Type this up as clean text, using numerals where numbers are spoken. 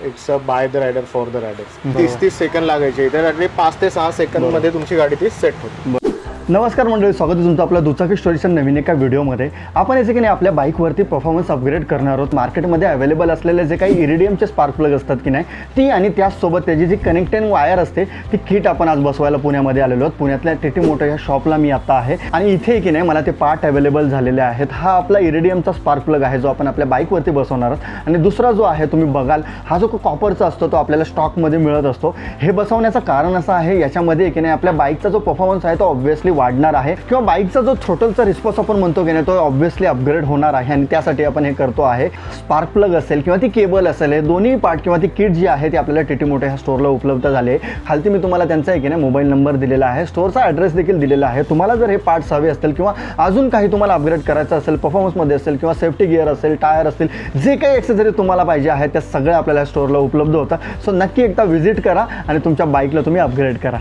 It's a by the rider for the rider. 30 सेकंद लागायचे इथे 5 ते 6 सेकंद मध्ये तुमची गाडी ती सेट होते. नमस्कार मंडळी, स्वागत आहे तुमचं आपल्या दुचाकी स्टोरीच्या नवीन एका व्हिडिओमध्ये. आपण याचे की नाही आपल्या बाईकवरती परफॉर्मन्स अपग्रेड करणार आहोत. मार्केटमध्ये अवेलेबल असलेले जे काही इरिडियमचे स्पार्क प्लग असतात की नाही ती आणि त्याचसोबत त्याची जी कनेक्टिंग वायर असते ती किट आपण आज बसवायला पुण्यामध्ये आलेलो आहोत. पुण्यातल्या टीटी मोटर या शॉपला मी आता आहे आणि इथे की नाही मला ते पार्ट अवेलेबल झालेले आहेत. हा आपला इरिडियमचा स्पार्क प्लग आहे जो आपण आपल्या बाईकवरती बसवणार आहोत. आणि दुसरा जो आहे तुम्ही बघाल हा जो कॉपरचा असतो तो आपल्याला स्टॉकमध्ये मिळत असतो. हे बसवण्याचं कारण असं आहे याच्यामध्ये की नाही आपल्या बाईकचा जो परफॉर्मन्स आहे तो ऑब्व्हियसली वाढणार आहे किंवा बाईकचा जो थ्रोटलचा रिस्पॉन्स आपण म्हणतो की नाही तो ऑब्व्हियसली अपग्रेड होणार आहे. आणि त्यासाठी आपण हे करतो आहे. स्पार्क प्लग असेल किंवा ती केबल असेल हे दोन्ही पार्ट किंवा ती किट जी आहे ती आपल्याला टीटी मोटर ह्या स्टोअरला उपलब्ध झाले. खालती मी तुम्हाला त्यांचा आहे की नाही मोबाईल नंबर दिलेला आहे, स्टोअरचा ॲड्रेस देखील दिलेला आहे. तुम्हाला जर हे पार्ट्स हवे असतील किंवा अजून काही तुम्हाला अपग्रेड करायचं असेल परफॉर्मन्समध्ये असेल किंवा सेफ्टी गिअर असेल, टायर असतील, जे काही एक्सेसरी तुम्हाला पाहिजे आहे त्या सगळ्या आपल्याला स्टोअरला उपलब्ध होतं. सो नक्की एकदा व्हिजिट करा आणि तुमच्या बाईकला तुम्ही अपग्रेड करा.